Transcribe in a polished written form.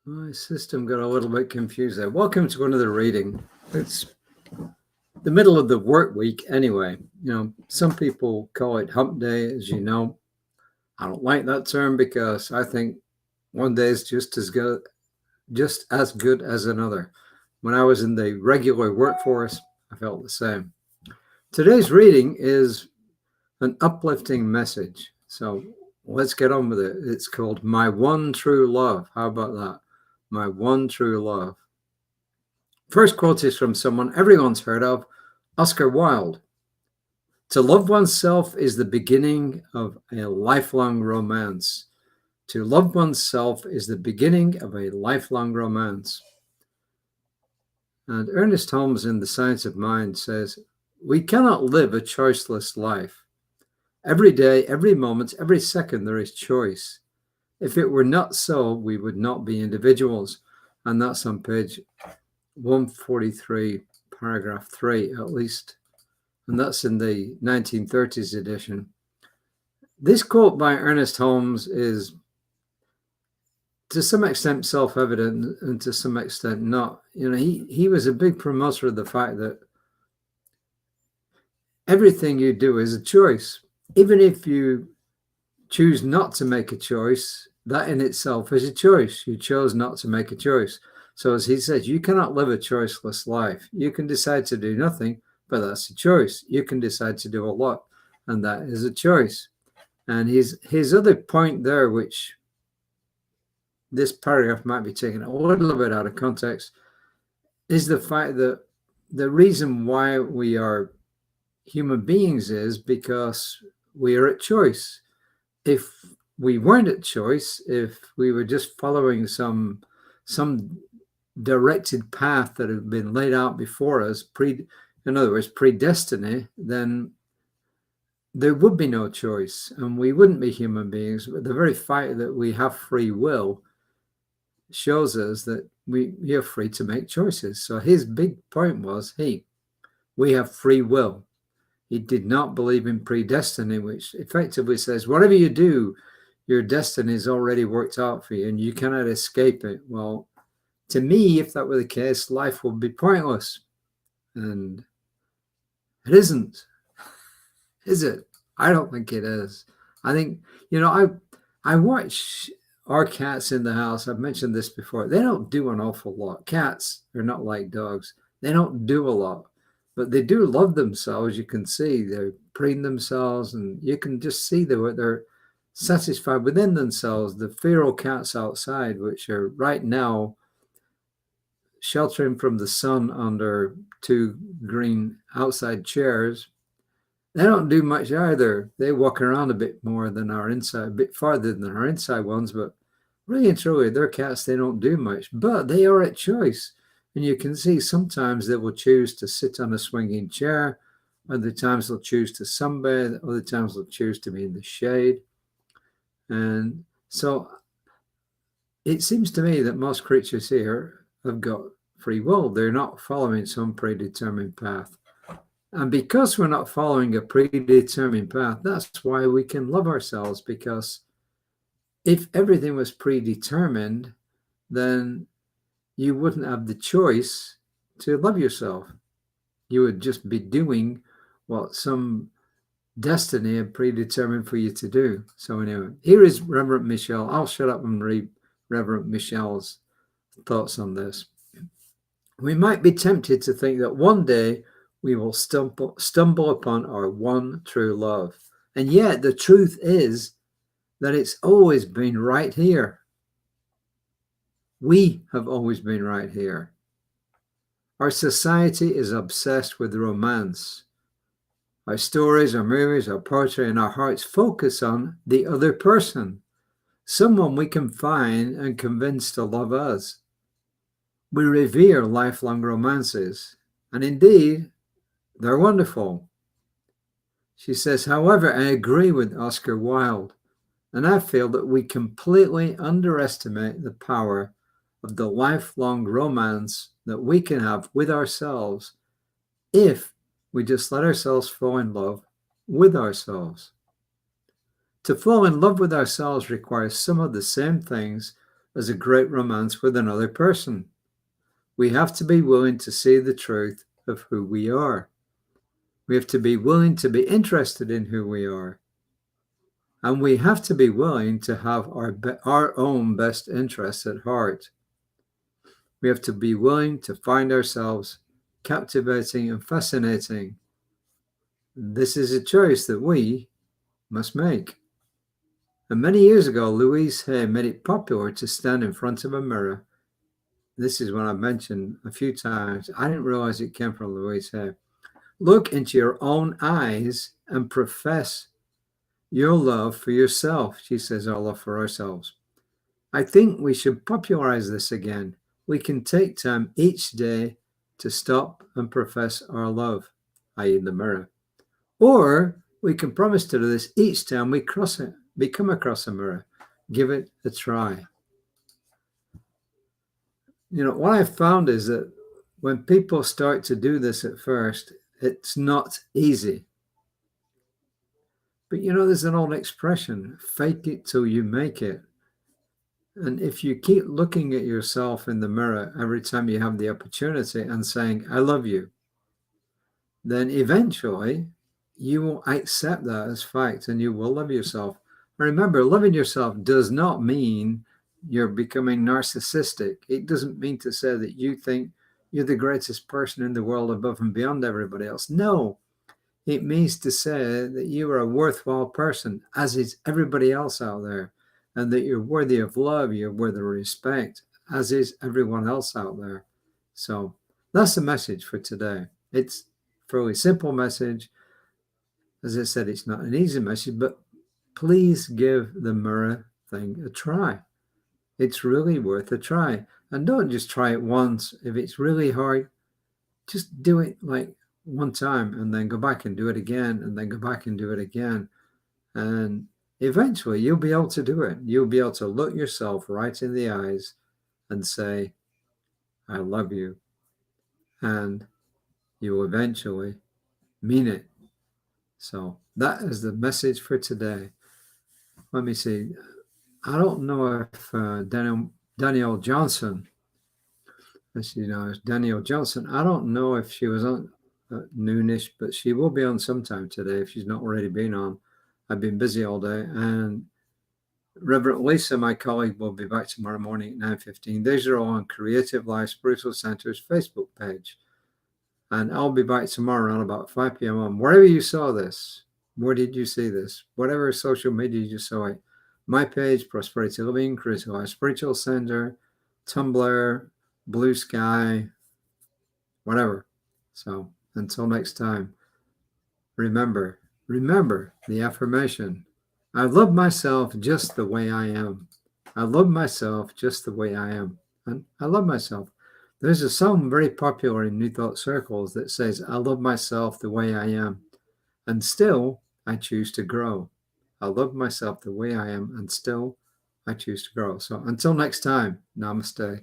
My system got a little bit confused there. Welcome to another reading. It's the middle of the work week anyway. Some people call it hump day, as you know. I don't like that term because I think one day is just as good as another. When I was in the regular workforce, I felt the same. Today's reading is an uplifting message. So let's get on with it. It's called My One True Love. How about that? My One True Love. First quote is from someone everyone's heard of, Oscar Wilde. To love oneself is the beginning of a lifelong romance. To love oneself is the beginning of a lifelong romance. And Ernest Holmes in The Science of Mind says, we cannot live a choiceless life. Every day, every moment, every second, there is choice. If it were not so, we would not be individuals. And that's on page 143, paragraph 3, at least. And that's in the 1930s edition. This quote by Ernest Holmes is to some extent self-evident and to some extent not. He was a big promoter of the fact that everything you do is a choice. Even if you choose not to make a choice, that in itself is a choice. You chose not to make a choice. So as he says, you cannot live a choiceless life. You can decide to do nothing, but that's a choice. You can decide to do a lot, and that is a choice. And his other point there, which this paragraph might be taken a little bit out of context, is the fact that the reason why we are human beings is because we are at choice. If we weren't at choice, if we were just following some directed path that had been laid out before us, in other words, predestiny, then there would be no choice and we wouldn't be human beings. But the very fact that we have free will shows us that we are free to make choices. So his big point was, hey, we have free will. He did not believe in predestiny, which effectively says whatever you do, your destiny is already worked out for you and you cannot escape it. Well, to me, if that were the case, life would be pointless. And it isn't, is it? I don't think it is. I think, I watch our cats in the house. I've mentioned this before. They don't do an awful lot. Cats are not like dogs. They don't do a lot, but they do love themselves. You can see they're preening themselves and you can just see they're satisfied within themselves. The feral cats outside, which are right now sheltering from the sun under two green outside chairs, they don't do much either. They walk around a bit more than our inside, a bit farther than our inside ones, but really and truly, they're cats. They don't do much, but they are at choice. And you can see sometimes they will choose to sit on a swinging chair. Other times they'll choose to sunbathe. Other times they'll choose to be in the shade. And so it seems to me that most creatures here have got free will. They're not following some predetermined path. And because we're not following a predetermined path, that's why we can love ourselves. Because if everything was predetermined, then you wouldn't have the choice to love yourself. You would just be doing what some destiny had predetermined for you to do. So anyway, here is Reverend Michelle. I'll shut up and read Reverend Michelle's thoughts on this. We might be tempted to think that one day we will stumble upon our one true love. And yet the truth is that it's always been right here. We have always been right here. Our society is obsessed with romance. Our stories, our movies, our poetry, and our hearts focus on the other person, someone we can find and convince to love us. We revere lifelong romances, and indeed, they're wonderful. She says, however, I agree with Oscar Wilde, and I feel that we completely underestimate the power of the lifelong romance that we can have with ourselves if we just let ourselves fall in love with ourselves. To fall in love with ourselves requires some of the same things as a great romance with another person. We have to be willing to see the truth of who we are. We have to be willing to be interested in who we are. And we have to be willing to have our own best interests at heart. We have to be willing to find ourselves captivating and fascinating. This is a choice that we must make. And many years ago, Louise Hay made it popular to stand in front of a mirror. This is what I mentioned a few times. I didn't realize it came from Louise Hay. Look into your own eyes and profess your love for yourself, she says, our love for ourselves. I think we should popularize this again. We can take time each day to stop and profess our love, i.e. the mirror. Or we can promise to do this each time we come across a mirror. Give it a try. What I've found is that when people start to do this at first, it's not easy. But there's an old expression, fake it till you make it. And if you keep looking at yourself in the mirror every time you have the opportunity and saying, I love you, then eventually you will accept that as fact and you will love yourself. And remember, loving yourself does not mean you're becoming narcissistic. It doesn't mean to say that you think you're the greatest person in the world above and beyond everybody else. No, it means to say that you are a worthwhile person, as is everybody else out there, and that you're worthy of love, you're worthy of respect, as is everyone else out there. So that's the message for today. It's a fairly simple message. As I said, it's not an easy message, but please give the mirror thing a try. It's really worth a try. And don't just try it once. If it's really hard, just do it like one time and then go back and do it again and then go back and do it again. And eventually you'll be able to do it. You'll be able to look yourself right in the eyes and say, I love you. And you will eventually mean it. So that is the message for today. Let me see. I don't know if Danielle Johnson, as you know, Danielle Johnson, I don't know if she was on noonish, but she will be on sometime today if she's not already been on. I've been busy all day. And Reverend Lisa, my colleague, will be back tomorrow morning at 9:15. These are all on Creative Life Spiritual Center's Facebook page. And I'll be back tomorrow around about 5 p.m. on wherever you saw this. Where did you see this? Whatever social media you saw it. My page, Prosperity Living, Creative Life Spiritual Center, Tumblr, Blue Sky, whatever. So until next time, remember the affirmation. I love myself just the way I am. I love myself just the way I am. And I love myself. There's a song very popular in New Thought circles that says, I love myself the way I am. And still, I choose to grow. I love myself the way I am. And still, I choose to grow. So until next time, namaste.